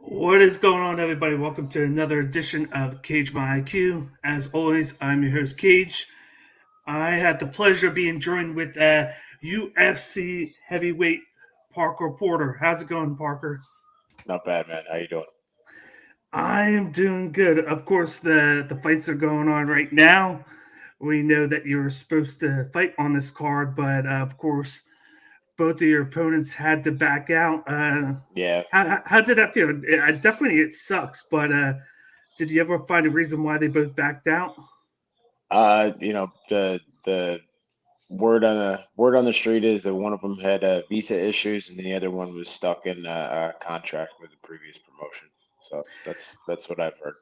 What is going on, everybody? Welcome to another edition of Cage My IQ. As always, I'm your host, Cage. I have the pleasure of being joined with UFC heavyweight Parker Porter. How's it going, Parker? Not bad, man. How you doing? I am doing good. Of course, the fights are going on right now. We know that you're supposed to fight on this card, but of course, both of your opponents had to back out. Yeah. How did that feel? Definitely, it sucks, but did you ever find a reason why they both backed out? The word on the street is that one of them had visa issues, and the other one was stuck in a contract with the previous promotion. So that's what I've heard.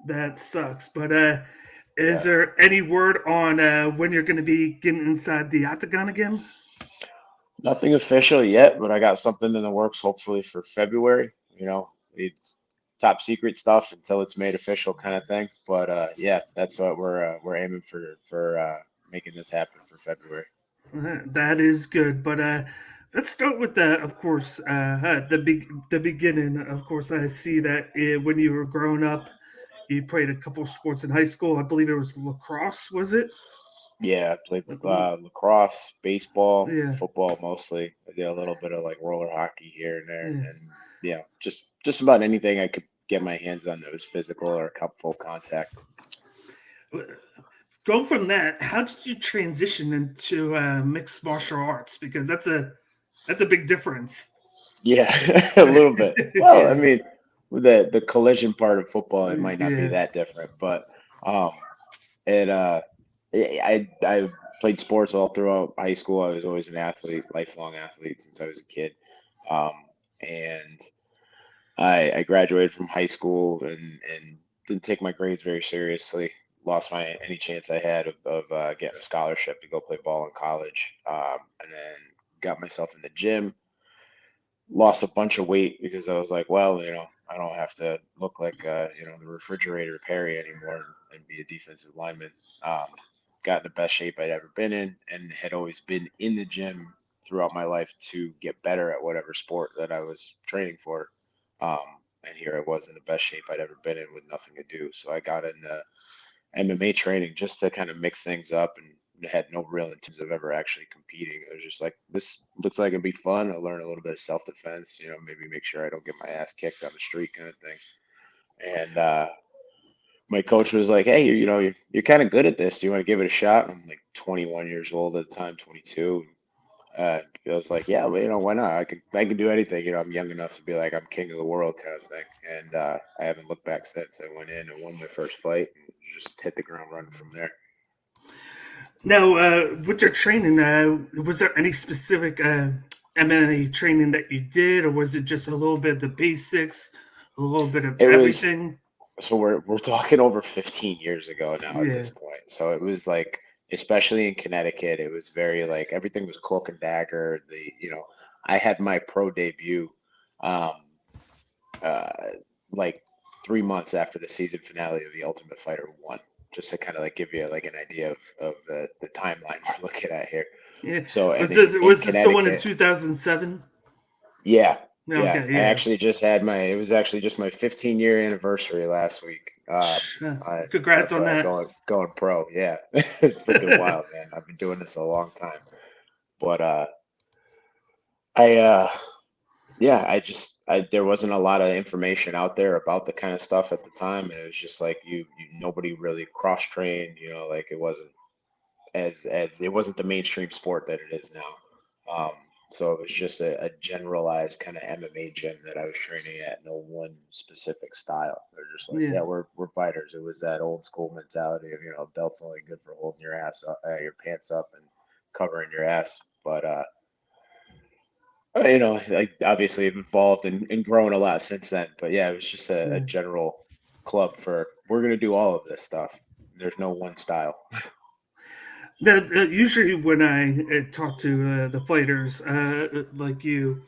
That sucks. But is Yeah. there any word on when you're going to be getting inside the octagon again? Nothing official yet, but I got something in the works. Hopefully for February. It's top secret stuff until it's made official, kind of thing. But yeah, that's what we're aiming for making this happen for February. That is good. But let's start with of course, the beginning. Of course, I see that when you were growing up, you played a couple of sports in high school. I believe it was lacrosse. Was it? Yeah, I played lacrosse, baseball, Yeah, football mostly. I did a little bit of like roller hockey here and there, yeah. and yeah, just about anything I could get my hands on that was physical or full contact. Going from that, how did you transition into mixed martial arts? Because that's a big difference. Yeah, a little bit. Well, I Yeah, mean, with the collision part of football, it might not be yeah, that different, but um, it I played sports all throughout high school. I was always an athlete, lifelong athlete since I was a kid. Um, and I graduated from high school and didn't take my grades very seriously. Lost my any chance I had of getting a scholarship to go play ball in college, and then got myself in the gym. Lost a bunch of weight because I was like, well, I don't have to look like the refrigerator Perry anymore and be a defensive lineman. Um, got in the best shape I'd ever been in, and had always been in the gym throughout my life to get better at whatever sport that I was training for. And here I was in the best shape I'd ever been in with nothing to do. So I got into MMA training just to kind of mix things up and had no real intentions of ever actually competing. It was just like, this looks like it'd be fun. I'll learn a little bit of self defense, maybe make sure I don't get my ass kicked on the street kind of thing. And my coach was like, hey, you're kind of good at this. Do you want to give it a shot? And I'm like 21 years old at the time, 22. I was like, yeah, but why not? I can do anything. I'm young enough to be like, I'm king of the world kind of thing. And I haven't looked back since. I went in and won my first fight and just hit the ground running from there. Now, with your training, was there any specific MMA training that you did, or was it just a little bit of the basics, a little bit of It was everything? so we're talking over 15 years ago now at Yeah, this point. So it was like, especially in Connecticut, it was very like everything was cloak and dagger. I had my pro debut, um, uh, like 3 months after the season finale of The Ultimate Fighter one, just to kind of like give you like an idea of the timeline we're looking at here. yeah. So, and Was in, this in was this the one in Connecticut, 2007? yeah, yeah, Okay, I yeah. actually just had it was actually just my 15-year anniversary last week. Congrats Of on that. going pro. Yeah, it's freaking wild, man. I've been doing this a long time, but I yeah, there wasn't a lot of information out there about the kind of stuff at the time, and it was just like you nobody really cross trained. Like it wasn't as it wasn't the mainstream sport that it is now. Um, so it was just a generalized kind of MMA gym that I was training at, no one specific style. They're just like, Yeah. yeah, we're fighters. It was that old school mentality of belt's only good for holding your your pants up and covering your ass. But like obviously I've evolved and grown a lot since then. But yeah, it was just a Yeah. general club for we're gonna do all of this stuff. There's no one style. Now, usually when I talk to the fighters like you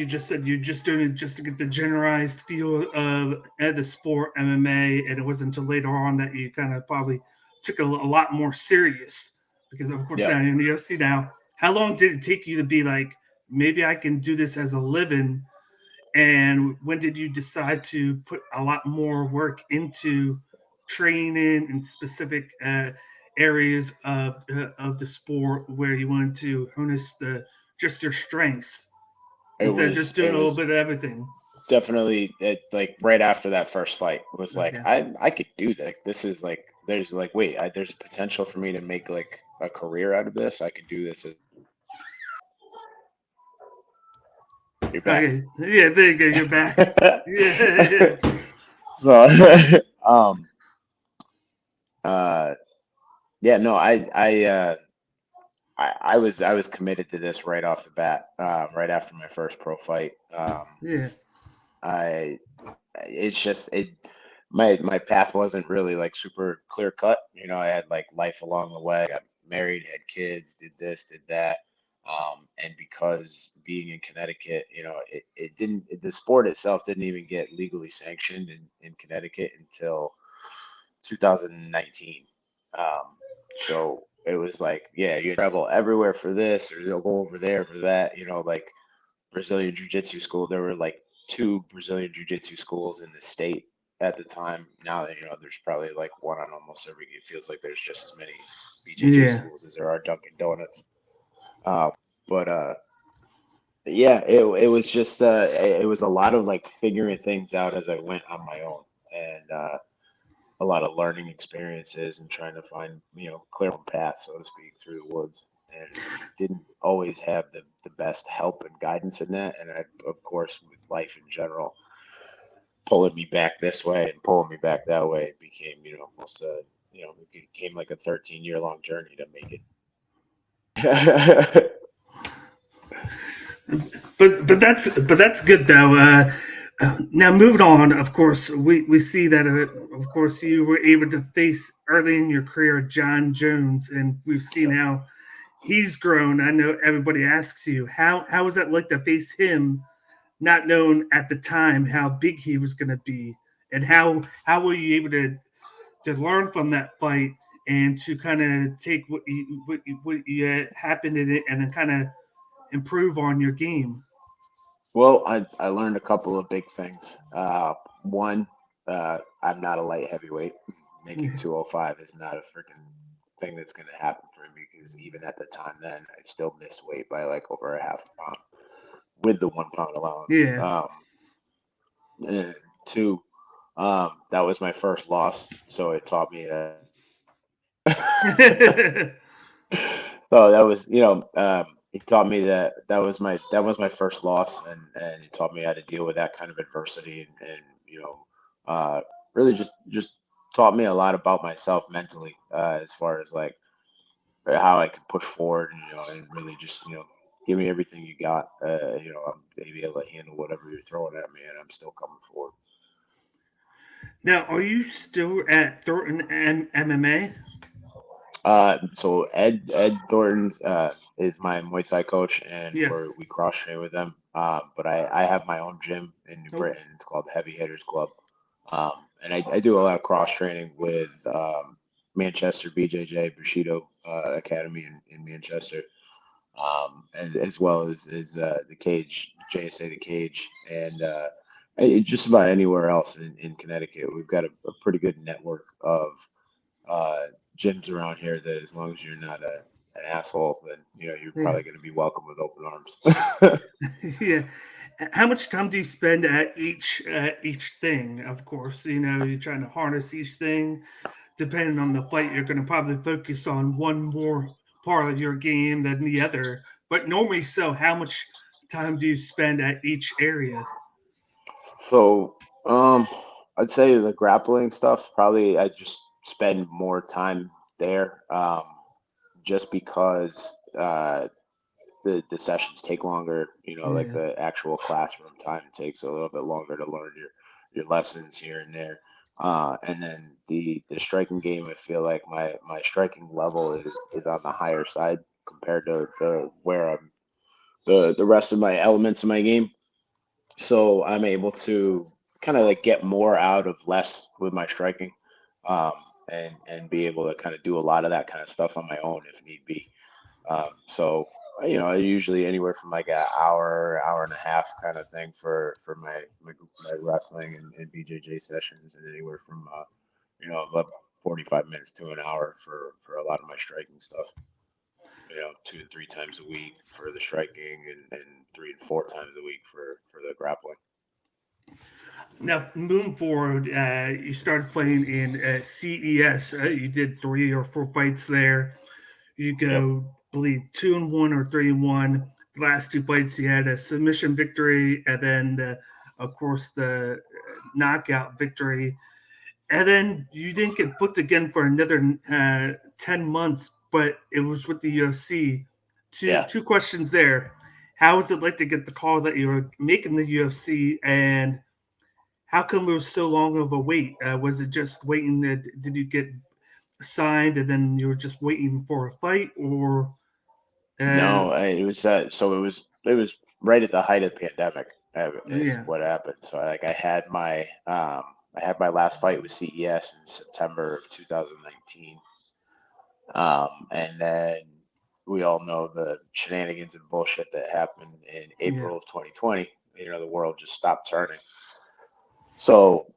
just said you just doing it just to get the generalized feel of the sport MMA, and it wasn't until later on that you kind of probably took it a lot more serious because, of course, now Yep. you're in the UFC now. How long did it take you to be like, maybe I can do this as a living And when did you decide to put a lot more work into training in specific areas of the sport where you wanted to harness the just your strengths It instead of was just it doing a little was bit of everything? definitely like right after that first fight was like Okay. I could do that. This is like there's like wait, there's potential for me to make like a career out of this. I could do this. You're back. Okay. Yeah, there you go. You're back. Yeah, yeah. So um uh yeah, no, I was committed to this right off the bat, right after my first pro fight. Yeah. I it's just it my path wasn't really like super clear cut. You know, I had like life along the way. Got married, had kids, did this, did that. And because being in Connecticut, you know, it didn't the sport itself didn't even get legally sanctioned in Connecticut until 2019. So it was like, yeah, you travel everywhere for this, or you'll go over there for that. You know, like Brazilian Jiu-Jitsu school. There were like two Brazilian Jiu-Jitsu schools in the state at the time. Now, you know, there's probably like one on almost every. It feels like there's just as many BJJ Yeah. schools as there are Dunkin' Donuts. Uh, but yeah, it was just it was a lot of like figuring things out as I went on my own, and a lot of learning experiences and trying to find, you know, clear path, so to speak, through the woods. And didn't always have the best help and guidance in that. And I, of course, with life in general, pulling me back this way and pulling me back that way, it became, you know, almost it became like a 13-year long journey to make it. But that's good though. Now moving on, of course, we see that of course you were able to face early in your career John Jones, and we've seen Yep. how he's grown. I know everybody asks you how was that like to face him, not knowing at the time how big he was going to be, and how were you able to learn from that fight and to kind of take what happened in it and then kind of improve on your game. Well, I learned a couple of big things. One, I'm not a light heavyweight. Making 205 is not a freaking thing that's going to happen for me because even at the time then, I still missed weight by like over a half a pound with the 1 pound allowance. Yeah. And two, that was my first loss, so it taught me that. So that was, it taught me that that was my first loss, and it taught me how to deal with that kind of adversity, and uh, really just taught me a lot about myself mentally, as far as like how I could push forward, and and really just give me everything you got. I'm maybe able to handle whatever you're throwing at me, and I'm still coming forward. Now, are you still at Thornton MMA? So Ed Thornton is my Muay Thai coach, and Yes. we cross train with them. But I have my own gym in New Oh, Britain. It's called Heavy Hitters Club, and I do a lot of cross training with Manchester BJJ Bushido Academy in Manchester, as well as the Cage JSA the Cage, and just about anywhere else in Connecticut. We've got a pretty good network of uh, gyms around here that as long as you're not an asshole, then you're yeah. probably going to be welcome with open arms. Yeah. How much time do you spend at each thing? Of course, you're trying to harness each thing. Depending on the fight, you're going to probably focus on one more part of your game than the other. But normally, so how much time do you spend at each area? So, I'd say the grappling stuff, probably I just spend more time there, just because the sessions take longer. Like Yeah. the actual classroom time takes a little bit longer to learn your lessons here and there. And then the striking game, I feel like my striking level is on the higher side compared to the where I'm the rest of my elements of my game. So I'm able to kind of like get more out of less with my striking, um, and be able to kind of do a lot of that kind of stuff on my own if need be. So. usually anywhere from like an hour, hour and a half kind of thing for my wrestling and BJJ sessions, and anywhere from about 45 minutes to an hour for a lot of my striking stuff. 2 to 3 times a week for the striking, and 3 to 4 times a week for the grappling. Now, moving forward, you started playing in CES. You did 3 or 4 fights there. You Yep. go, believe 2-1 or 3-1. The last 2 fights, you had a submission victory, and then, of course, the knockout victory. And then you didn't get booked again for another 10 months, but it was with the UFC. Two Yeah. two questions there. How was it like to get the call that you were making the UFC, and how come it was so long of a wait? Was it just waiting? Did you get signed and then you were just waiting for a fight, or uh, No, it was it was right at the height of the pandemic, is yeah, what happened. So like I had my last fight with CES in September of 2019. And then we all know the shenanigans and bullshit that happened in yeah, April of 2020. The world just stopped turning. So,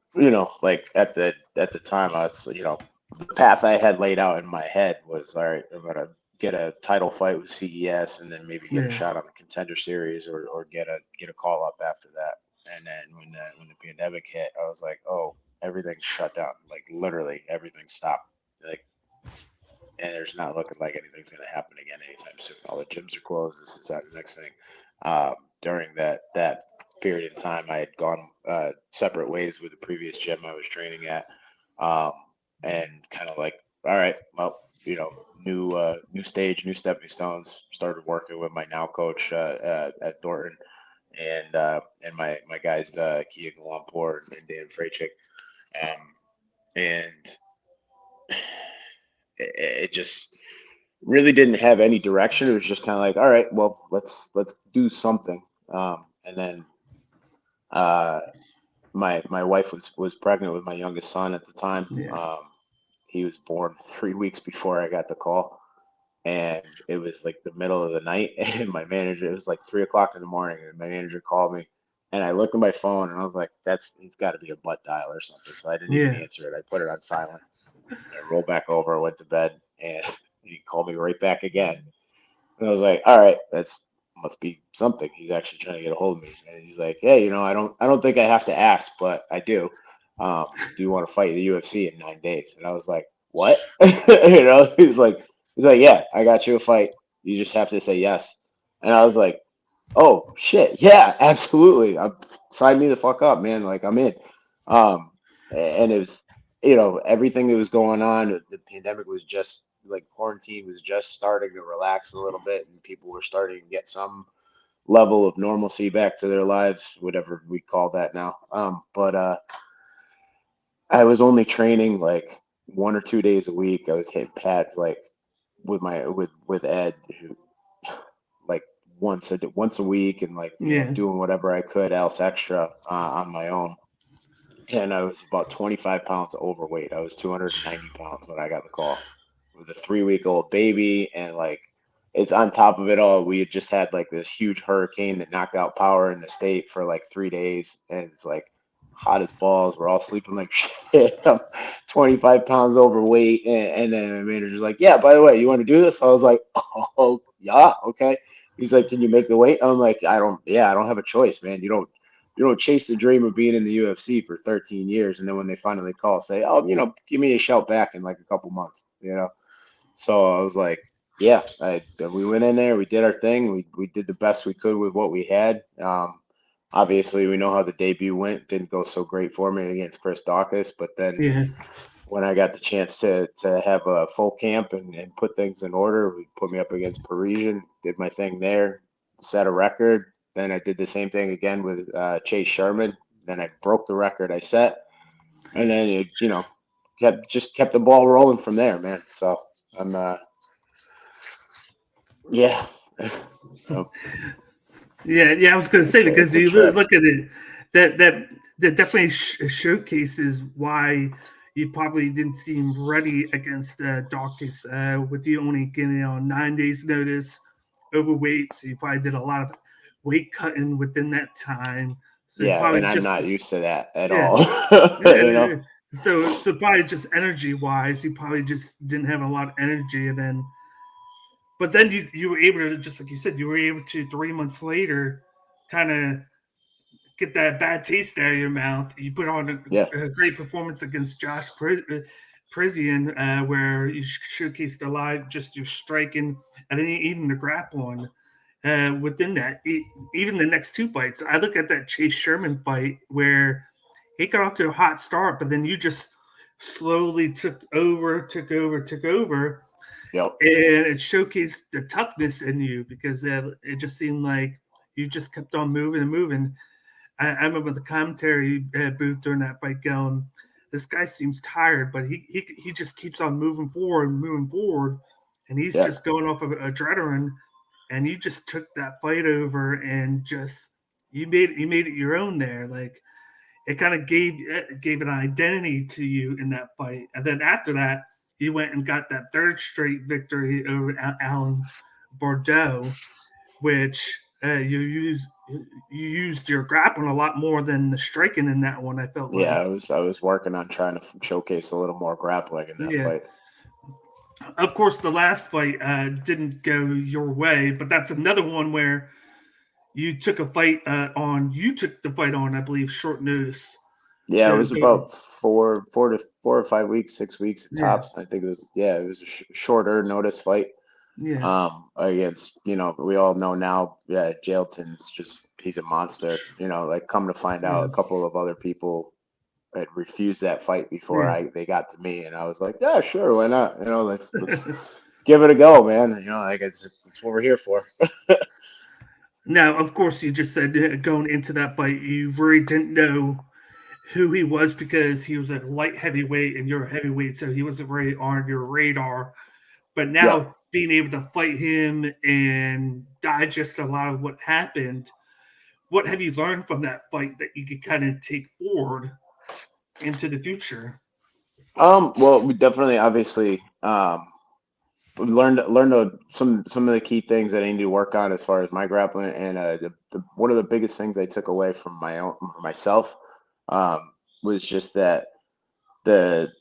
like at the time, the path I had laid out in my head was, all right, I'm gonna get a title fight with CES, and then maybe get a yeah, shot on the Contender Series, or get a call up after that. And then when the pandemic hit, I was like, oh, everything's shut down. Like literally everything stopped. Like, and there's not looking like anything's gonna happen again anytime soon. All the gyms are closed. This is that next thing. During that period of time, I had gone separate ways with the previous gym I was training at, um, and kind of like, all right, well, new stage, new stepping stones. Started working with my now coach at Thornton, and my guys Kia Galampur and Dan Freychik, and it just really didn't have any direction. It was just kind of like, all right, well, let's do something. And then uh, my wife was pregnant with my youngest son at the time. yeah, He was born 3 weeks before I got the call, and it was like the middle of the night. And my manager, it was like 3 o'clock in the morning, and my manager called me. And I looked at my phone, and I was like, it's got to be a butt dial or something. So I didn't even yeah. answer it. I put it on silent. I rolled back over, went to bed, and he called me right back again. And I was like, all right, that's must be something. He's actually trying to get a hold of me. And he's like, hey, I don't think I have to ask, but I do. Do you want to fight the UFC in 9 days? And I was like, what? He's like, yeah, I got you a fight. You just have to say yes. And I was like, oh shit, yeah, absolutely. Sign me the fuck up, man. Like I'm in. And it was, everything that was going on. The pandemic was just like quarantine was just starting to relax a little bit, and people were starting to get some level of normalcy back to their lives, whatever we call that now. But I was only training like 1 or 2 days a week. I was hitting pads like with Ed, who like once a week, and like Yeah, doing whatever I could else extra on my own. And I was about 25 pounds overweight. I was 290 pounds when I got the call with a 3-week-old baby. And like, it's on top of it all. We had just had like this huge hurricane that knocked out power in the state for like 3 days. And it's like hot as balls. We're all sleeping like shit. I'm 25 pounds overweight. And then my manager's like, yeah, by the way, you want to do this? I was like, oh, yeah, okay. He's like, can you make the weight? I'm like, I don't have a choice, man. You don't chase the dream of being in the UFC for 13 years, and then when they finally call, say, "Oh, give me a shout back in like a couple months." So I was like, "Yeah." We went in there, we did our thing, we did the best we could with what we had. Obviously, we know how the debut went. Didn't go so great for me against Chris Dawkins, but then yeah, when I got the chance to have a full camp and put things in order, we put me up against Parisian, did my thing there, set a record. Then I did the same thing again with Chase Sherman. Then I broke the record I set, and then it, kept the ball rolling from there, man. So I'm yeah, uh, yeah. I was going to say, because it's a you trip. look at it, that definitely showcases why you probably didn't seem ready against Dawkins, with you only getting on 9 days notice, overweight, so you probably did a lot of weight cutting within that time. So you Yeah, probably and I'm just not used to that at yeah. all. You know? So probably just energy wise, you probably just didn't have a lot of energy, and then but then you were able to, just like you said, you were able to 3 months later kind of get that bad taste out of your mouth. You put on Yeah, a great performance against Josh Prizian, where you showcased a lot just your striking and then even the grappling. Within that, even the next two fights, I look at that Chase Sherman fight where he got off to a hot start, but then you just slowly took over, yep, and it showcased the toughness in you because it just seemed like you just kept on moving and moving. I remember the commentary booth during that fight going, "This guy seems tired, but he just keeps on moving forward, and he's yeah. just going off of adrenaline." And you just took that fight over and just you made it your own there. Like it kind of gave an identity to you in that fight, and then after that, you went and got that third straight victory over Alan Bordeaux, which you used your grappling a lot more than the striking in that one. I felt Yeah, like, I was working on trying to showcase a little more grappling in that yeah. fight. Of course, the last fight didn't go your way, but that's another one where you took a fight on. You took the fight on, I believe, short notice. Yeah, it Go, was go, about 4 or 5 weeks, 6 weeks at yeah, tops. I think it was, yeah, it was a shorter notice fight. yeah, Against, we all know now, yeah, Jailton's just, he's a monster. Like, come to find out, yeah, a couple of other people had refused that fight before yeah. they got to me, and I was like, yeah, sure, why not? Let's give it a go, man. Like it's what we're here for. Now, of course, you just said going into that fight, you really didn't know who he was because he was a light heavyweight and you're a heavyweight, so he wasn't really on your radar. But Yeah. now being able to fight him and digest a lot of what happened, what have you learned from that fight that you could kind of take forward into the future? Well, we definitely, obviously, we learned some of the key things that I need to work on as far as my grappling, and one of the biggest things I took away from myself, was just that the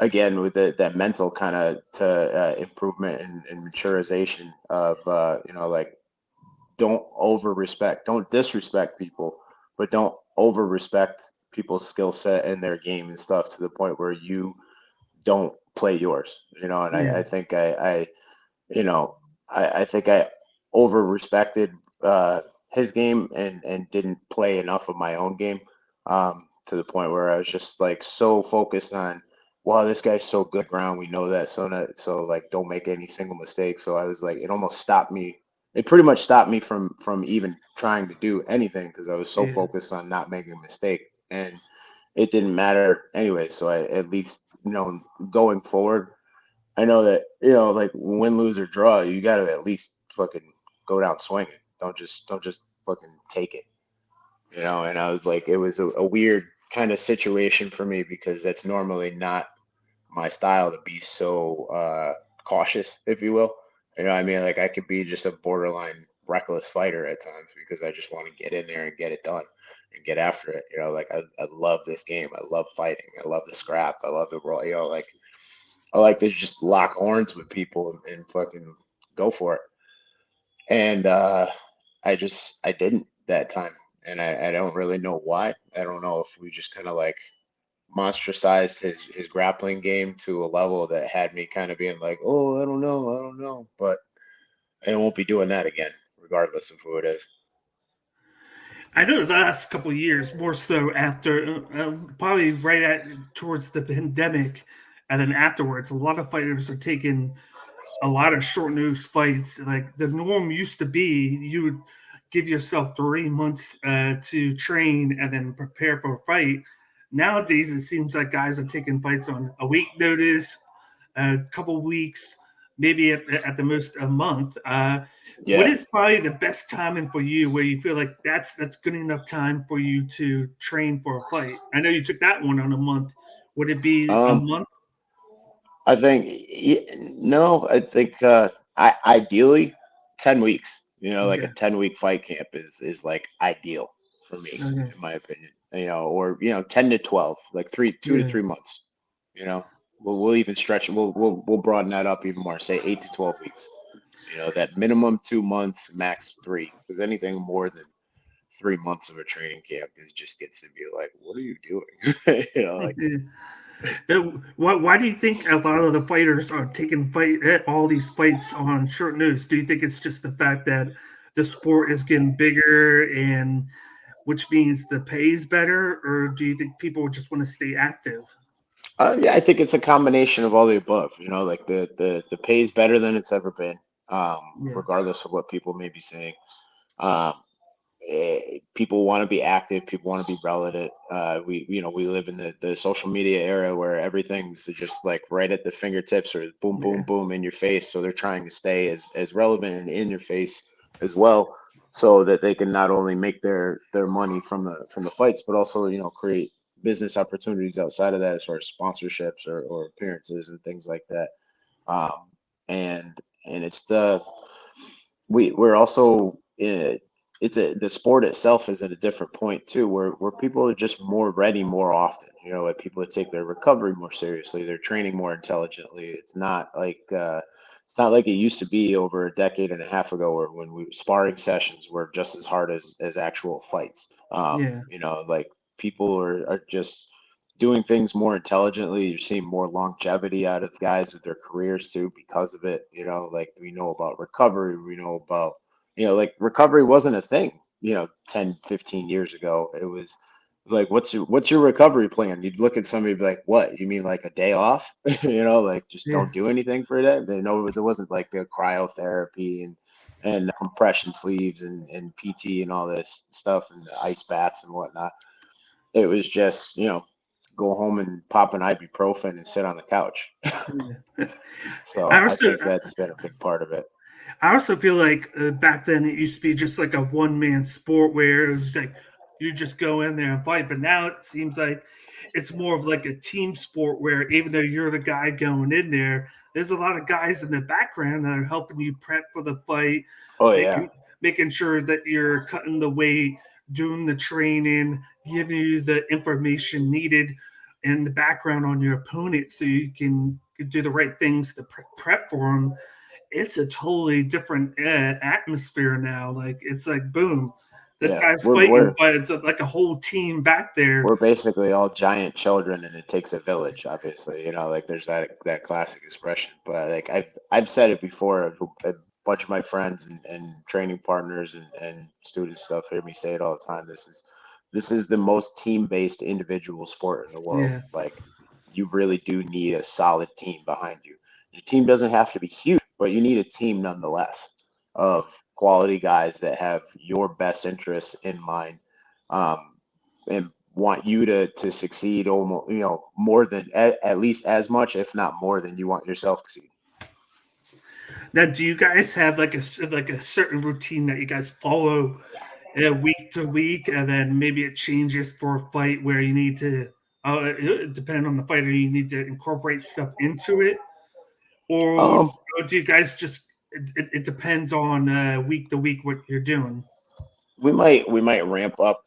again, with that mental kind of to improvement and maturization of like, don't disrespect people, but don't over respect people's skill set and their game and stuff to the point where you don't play yours. And Yeah, I think you know, I think I over respected his game and didn't play enough of my own game, to the point where I was just like so focused on, wow, this guy's so good ground. We know that. So like, don't make any single mistake. So I was like, it almost stopped me. It pretty much stopped me from even trying to do anything because I was so yeah, focused on not making a mistake, and it didn't matter anyway. So I, at least, going forward, I know that, like, win, lose, or draw, you got to at least fucking go down swinging. Don't just fucking take it. And I was like, it was a weird kind of situation for me because that's normally not my style, to be so cautious, if you will. I mean, like, I could be just a borderline reckless fighter at times because I just want to get in there and get it done and get after it. Like, I love this game. I love fighting. I love the scrap. I love the raw. Like, I like to just lock horns with people and fucking go for it. And I didn't that time. And I don't really know why. I don't know if we just kind of like monstrosized his grappling game to a level that had me kind of being like, oh, I don't know. But I won't be doing that again, regardless of who it is. I know the last couple of years, more so after probably right at towards the pandemic, and then afterwards, a lot of fighters are taking a lot of short notice fights. Like the norm used to be, you would give yourself 3 months to train and then prepare for a fight. Nowadays, it seems like guys are taking fights on a week notice, a couple weeks, maybe at the most a month. What Yeah. is probably the best timing for you where you feel like that's good enough time for you to train for a fight? I know you took that one on a month. Would it be a Um, month? I think, no, I think, ideally. 10 weeks. Like a Okay. 10-week fight camp is like ideal for me, Okay. in my opinion. Or 10 to 12, like 2 to 3 months. You know, we'll even stretch. We'll broaden that up even more. Say 8 to 12 weeks. That minimum 2 months, max three. Because anything more than 3 months of a training camp is just gets to be like, what are you doing? Like. Why do you think a lot of the fighters are taking all these fights on short notice? Do you think it's just the fact that the sport is getting bigger and which means the pay is better, or do you think people just want to stay active? Yeah, I think it's a combination of all the above. Like the pay is better than it's ever been, Yeah, regardless of what people may be saying. Um, People want to be active. People want to be relevant. We live in the social media era where everything's just like right at the fingertips or boom, boom, yeah, boom in your face. So they're trying to stay as relevant and in your face as well, so that they can not only make their money from the fights, but also create business opportunities outside of that, as far as sponsorships or appearances and things like that. Um, and it's we're also the sport itself is at a different point too, where people are just more ready more often. Like people take their recovery more seriously, they're training more intelligently. It's not like it used to be over a decade and a half ago, where when we sparring sessions were just as hard as actual fights. yeah, Like people are just doing things more intelligently. You're seeing more longevity out of guys with their careers too because of it. Like we know about recovery, we know about, like recovery wasn't a thing, 10, 15 years ago. It was like, what's your recovery plan? You'd look at somebody and be like, what, you mean like a day off? Like just yeah, don't do anything for a day. They know there wasn't like the cryotherapy and compression sleeves and PT and all this stuff and the ice baths and whatnot. It was just, go home and pop an ibuprofen and sit on the couch. yeah. I So I also think that's been a big part of it. I also feel like back then it used to be just like a one man sport where it was like you just go in there and fight. But now it seems like it's more of like a team sport where even though you're the guy going in there, there's a lot of guys in the background that are helping you prep for the fight, Oh yeah, making sure that you're cutting the weight, doing the training, giving you the information needed in the background on your opponent so you can do the right things to prep for them. It's a totally different atmosphere now. Like it's like boom, this yeah. guy's We're fighting, we're but it's like a whole team back there. we're basically all giant children, and it takes a village. Obviously, like there's that classic expression. But like I've said it before. A bunch of my friends and training partners and student stuff hear me say it all the time. This is the most team-based individual sport in the world. Yeah, Like you really do need a solid team behind you. Your team doesn't have to be huge, but you need a team nonetheless of quality guys that have your best interests in mind, um, and want you to succeed almost, more than at least as much, if not more than you want yourself to succeed. now do you guys have like a certain routine that you guys follow week to week, and then maybe it changes for a fight where you need to, depending on the fighter, you need to incorporate stuff into it, Um, or do you guys just it depends on week to week what you're doing? we might ramp up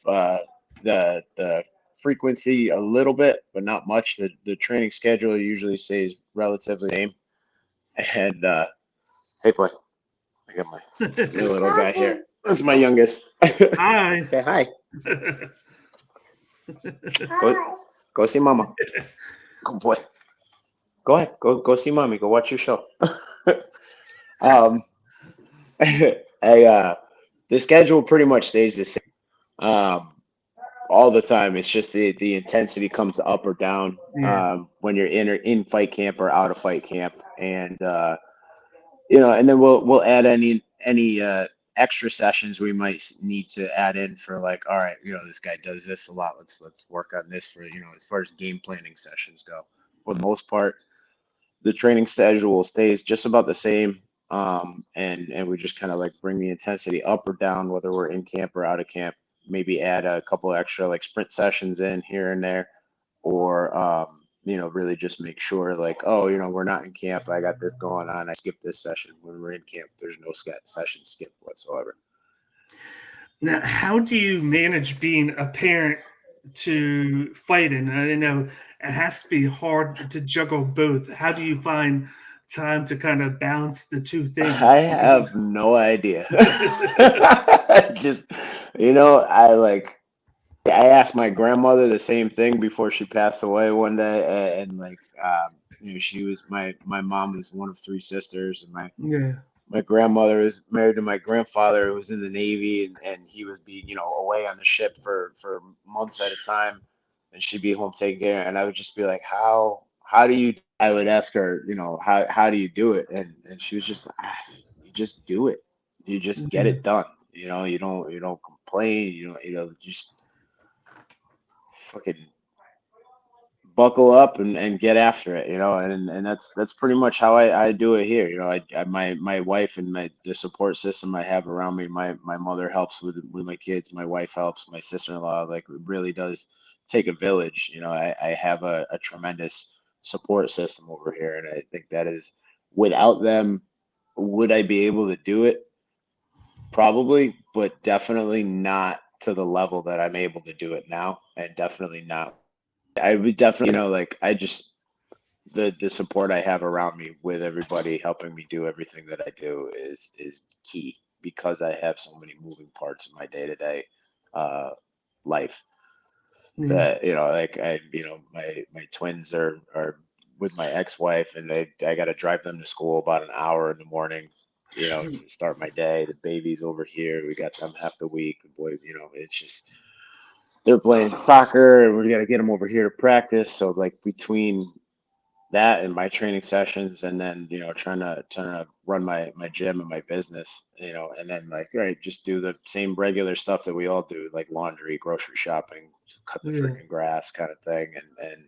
the frequency a little bit, but not much. The training schedule usually stays relatively the same. And hey, boy, I got my little guy here. This is my youngest. Hi. Say hi. Go, go see mama. Good boy. Go ahead. Go see mommy. Go watch your show. um, I The schedule pretty much stays the same. All the time. It's just the intensity comes up or down, Yeah. when you're in fight camp or out of fight camp, and and then we'll add any extra sessions we might need to add in for, like, all right, this guy does this a lot. Let's work on this for, as far as game planning sessions go. For the most part, the training schedule stays just about the same. And we just kind of like bring the intensity up or down, whether we're in camp or out of camp. Maybe add a couple extra like sprint sessions in here and there, or really just make sure like, oh, we're not in camp. I got this going on. I skip this session. When we're in camp, there's no session skip whatsoever. Now, how do you manage being a parent to fighting? I know it has to be hard to juggle both. How do you find time to kind of balance the two I things? Because have no idea. Just, I asked my grandmother the same thing before she passed away one day, and like, she was my mom was one of three sisters, and yeah, my grandmother is married to my grandfather who was in the Navy, and he was being, away on the ship for months at a time, and she'd be home taking care. And I would just be like, how do you? I would ask her, how do you do it? And she was just like, you just do it. You just get yeah, it done. You don't complain. Just fucking buckle up and get after it, and that's pretty much how I do it here. My wife and the support system I have around me. My mother helps with my kids. My wife helps. My sister-in-law, like, it really does take a village. I have a tremendous support system over here, and I think that is, without them, would I be able to do it? Probably, but definitely not to the level that I'm able to do it now, and definitely not. I would definitely, like, I just, the support I have around me with everybody helping me do everything that I do is key, because I have so many moving parts in my day-to-day uh life. yeah, That, like, my twins are with my ex-wife, and I got to drive them to school about an hour in the morning, to start my day. The baby's over here. We got them half the week. The boys, it's just, they're playing soccer, and we got to get them over here to practice. So, like, between that and my training sessions, and then, trying to run my gym and my business, and then, like, right, just do the same regular stuff that we all do, like laundry, grocery shopping, cut the yeah. freaking grass kind of thing. And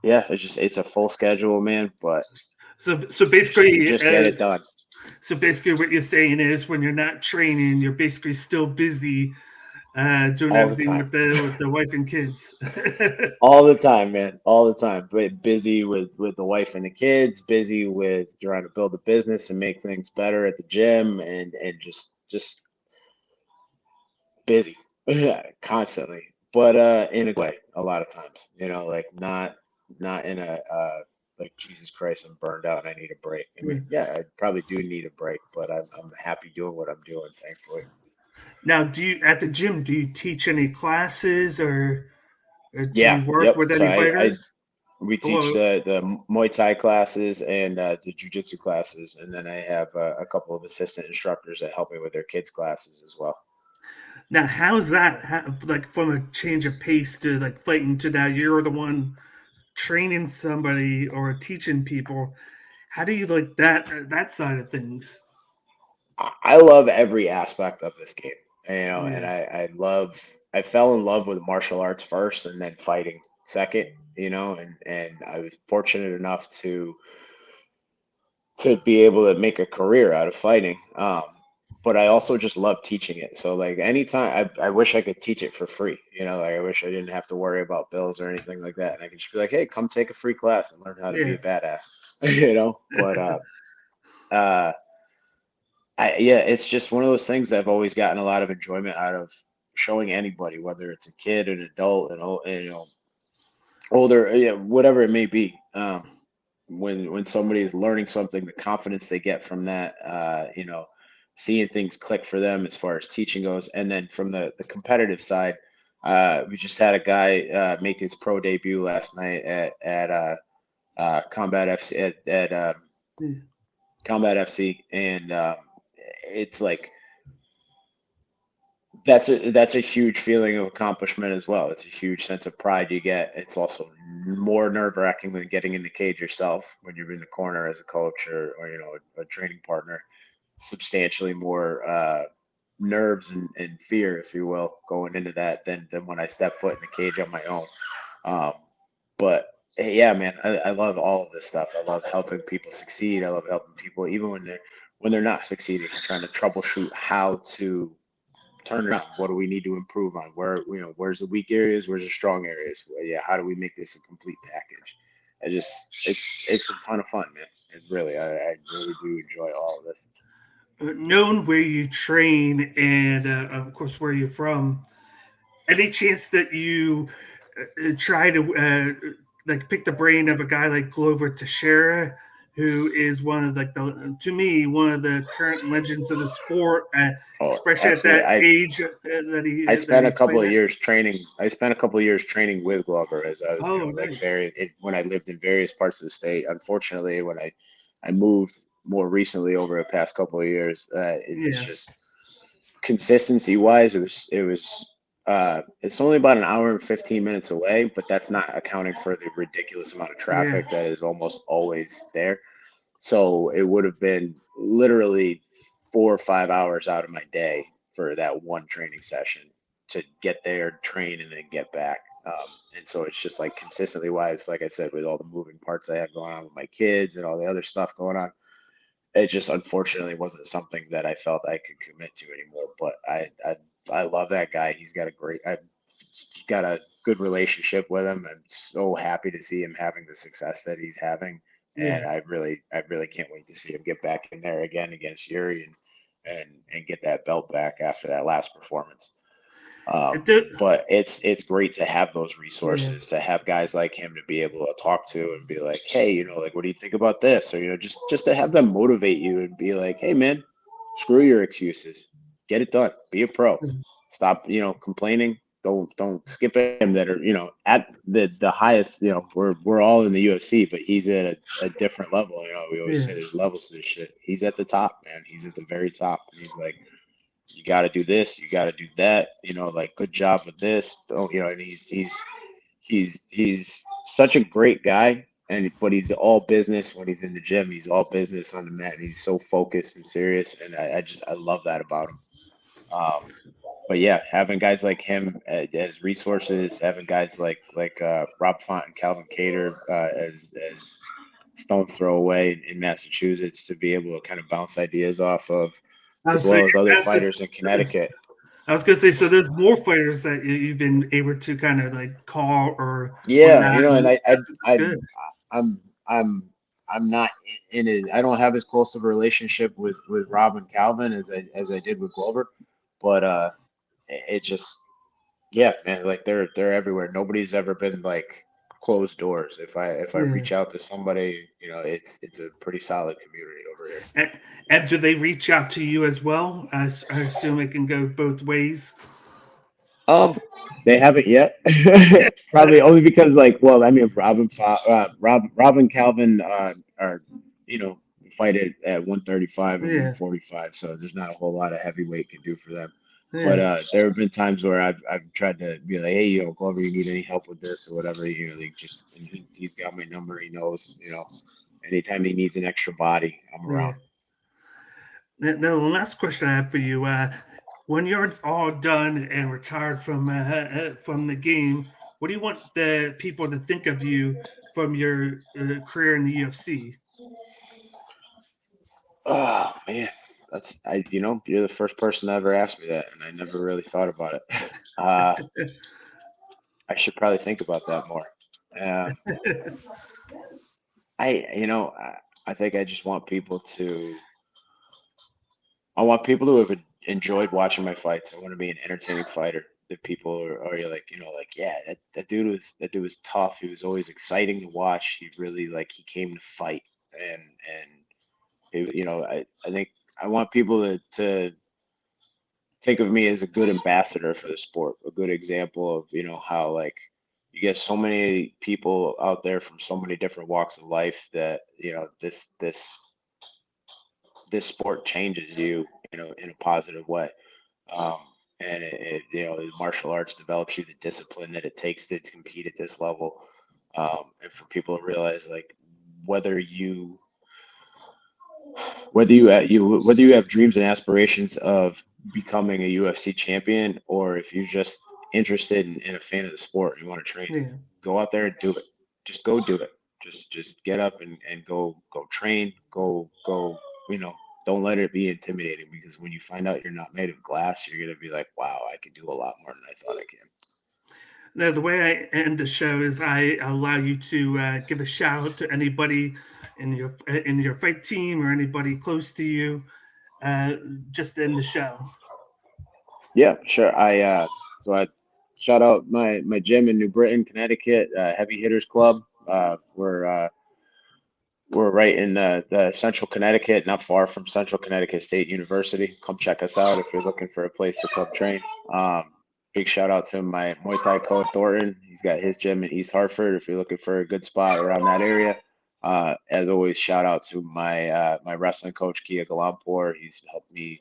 yeah, it's a full schedule, man, but So basically, just get it done what you're saying is, when you're not training, you're basically still busy doing all the everything time. with the wife and kids. All the time, man, all the time. But busy with the wife and the kids, busy with trying to build a business and make things better at the gym, and just busy constantly, but in a good way. A lot of times, like, not in a, like, Jesus Christ, I'm burned out and I need a break. I Yeah. mean, yeah, I probably do need a break, but I'm happy doing what I'm doing, thankfully. Now, do you at the gym? Do you teach any classes, or do Yeah, you work yep. with So any I fighters? we teach Well, the Muay Thai classes, and the Jiu-Jitsu classes, and then I have a couple of assistant instructors that help me with their kids classes as well. now, how's that? Like, from a change of pace to like fighting to now you're the one training somebody or teaching people. How do you like that side of things? I love every aspect of this game, and Yeah, I fell in love with martial arts first, and then fighting second, and I was fortunate enough to be able to make a career out of fighting. But I also just love teaching it. So, like, anytime, I wish I could teach it for free. Like, I wish I didn't have to worry about bills or anything like that, and I could just be like, hey, come take a free class and learn how to be yeah, a badass, But uh yeah, it's just one of those things I've always gotten a lot of enjoyment out of, showing anybody, whether it's a kid, an adult, older, yeah, whatever it may be. When somebody is learning something, the confidence they get from that, seeing things click for them as far as teaching goes, and then from the competitive side, we just had a guy make his pro debut last night at Combat FC yeah, Combat FC, and it's like, that's a huge feeling of accomplishment as well. It's a huge sense of pride you get. It's also more nerve-wracking than getting in the cage yourself when you're in the corner as a coach, or a training partner. Substantially more nerves and fear, if you will, going into that than when I step foot in the cage on my own. Um, but hey, yeah, man, I love all of this stuff. I love helping people succeed. I love helping people even when they're not succeeding, trying to troubleshoot how to turn it on. What do we need to improve on? Where's the weak areas? Where's the strong areas? Well, yeah, how do we make this a complete package? I just, it's a ton of fun, man. It's really, I really do enjoy all of this. Knowing where you train and of course where you're from, any chance that you try to like pick the brain of a guy like Glover Teixeira, who is one of like the to me one of the current legends of the sport, Oh, especially at absolutely. that age I that spent a he's couple playing of at. years training. I spent a couple of years training with Glover as I was, Oh, nice. when I lived in various parts of the state. Unfortunately, when I moved more recently over the past couple of years, it's Yeah, just consistency wise, it's only about an hour and 15 minutes away, but that's not accounting for the ridiculous amount of yeah, traffic that is almost always there. So it would have been literally 4 or 5 hours out of my day for that one training session to get there, train, and then get back. And so it's just like consistently wise, like I said, with all the moving parts I have going on with my kids and all the other stuff going on, it just unfortunately wasn't something that I felt I could commit to anymore. But I love that guy. I've got a good relationship with him. I'm so happy to see him having the success that he's having, and yeah. I really can't wait to see him get back in there again against Yuri and get that belt back after that last performance. It did, But it's great to have those yeah, resources, to have guys like him to be able to talk to and be like, hey, like, what do you think about this? Or just to have them motivate you and be like, hey, man, screw your excuses, get it done, be a pro, stop, complaining. Don't skip him that are at the highest. We're all in the UFC, but he's at a different level. We always yeah, say there's levels to this shit. He's at the top, man. He's at the very top, and he's like, you got to do this, you got to do that, like, good job with this, don't, and he's such a great guy, but he's all business when he's in the gym. He's all business on the mat, and he's so focused and serious, and I love that about him. But yeah, having guys like him as resources, having guys like Rob Font and Calvin Cater as stone's throw away in Massachusetts to be able to kind of bounce ideas off of, I as was, well as other fighters in Connecticut. I was gonna say, so there's more fighters that you've been able to kind of like call or Yeah, whatnot. and That's good. I'm I'm I'm not in it. I don't have as close of a relationship with Rob and Calvin as I did with Glover, but it just, yeah, man, like they're everywhere. Nobody's ever been like closed doors. If I Yeah. reach out to somebody, it's a pretty solid community over here. And, and do they reach out to you as well? I assume it can go both ways. Um, they haven't yet. Probably only because, like, well, I mean, Rob and Calvin are, you know, fight at 135 and Yeah, 145, so there's not a whole lot of heavyweight can do for them. But yeah, there have been times where I've tried to be like, hey, Glover, you need any help with this or whatever, like, just, and he's got my number. He knows, anytime he needs an extra body, I'm yeah. around. Now, the last question I have for you: when you're all done and retired from the game, what do you want the people to think of you from your career in the UFC? Oh man, you're the first person to ever ask me that, and I never really thought about it. Uh, I should probably think about that more. Um, I think I just want people to. I want people to have enjoyed watching my fights. I want to be an entertaining fighter. That people are like, like, yeah, that dude was tough. He was always exciting to watch. He really, like, he came to fight, and I think I want people to think of me as a good ambassador for the sport, a good example of, how, like, you get so many people out there from so many different walks of life that, this sport changes you, in a positive way. Um, and martial arts develops you the discipline that it takes to compete at this level. And for people to realize, like, whether you whether you have dreams and aspirations of becoming a UFC champion, or if you're just interested and a fan of the sport and you want to train, Yeah, go out there and do it. Just go do it. Just get up and go train. Go. don't let it be intimidating, because when you find out you're not made of glass, you're gonna be like, wow, I could do a lot more than I thought I can. Now, the way I end the show is I allow you to give a shout out to anybody in your fight team or anybody close to you. Uh, just to end the show. Yeah, sure. I shout out my gym in New Britain, Connecticut, Heavy Hitters Club. We're right in the central Connecticut, not far from Central Connecticut State University. Come check us out if you're looking for a place to club train. Big shout out to my Muay Thai coach Thornton. He's got his gym in East Hartford if you're looking for a good spot around that area. As always, shout out to my wrestling coach Kia Galampur. He's helped me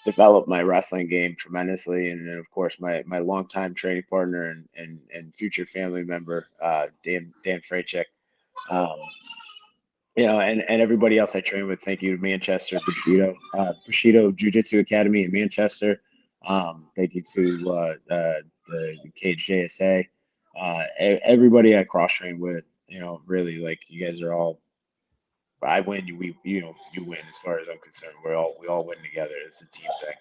develop my wrestling game tremendously, and then of course my longtime training partner and future family member Dan Freychek. Um, and everybody else I train with. Thank you to Manchester Bushido Jiu-Jitsu Academy in Manchester. Thank you to the Cage JSA. Everybody I cross train with. Really, like, you guys are all. I win, you win. As far as I'm concerned, we all win together. It's a team thing.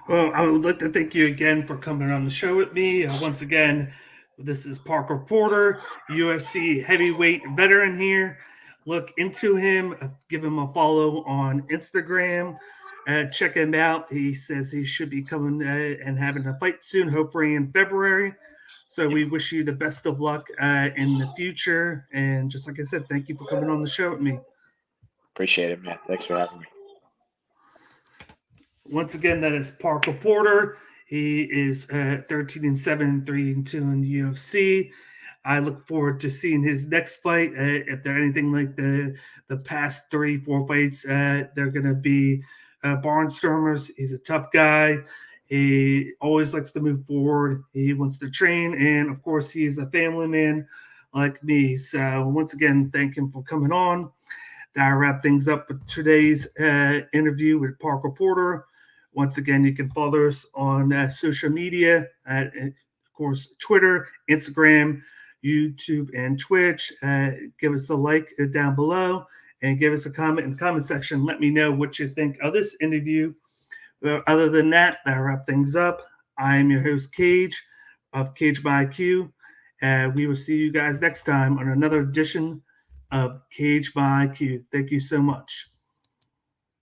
Well, I would like to thank you again for coming on the show with me. Once again, this is Parker Porter, UFC heavyweight veteran here. Look into him, give him a follow on Instagram. Check him out. He says he should be coming and having a fight soon, hopefully in February. So Yep. we wish you the best of luck in the future. And just like I said, thank you for coming on the show with me. Appreciate it, man. Thanks for having me. Once again, that is Parker Porter. He is 13-7, 3-2 in the UFC. I look forward to seeing his next fight. If they're anything like the past 3-4 fights, they're going to be barnstormers. He's a tough guy. He always likes to move forward. He wants to train, and of course, he's a family man like me. So once again, thank him for coming on. That wrap things up with today's interview with Parker Porter. Once again, you can follow us on social media of course, Twitter, Instagram, YouTube, and Twitch. Give us a like down below and give us a comment in the comment section. Let me know what you think of this interview. Other than that, that wrap things up. I am your host, Cage of Cage by Q. We will see you guys next time on another edition of Cage by Q. Thank you so much.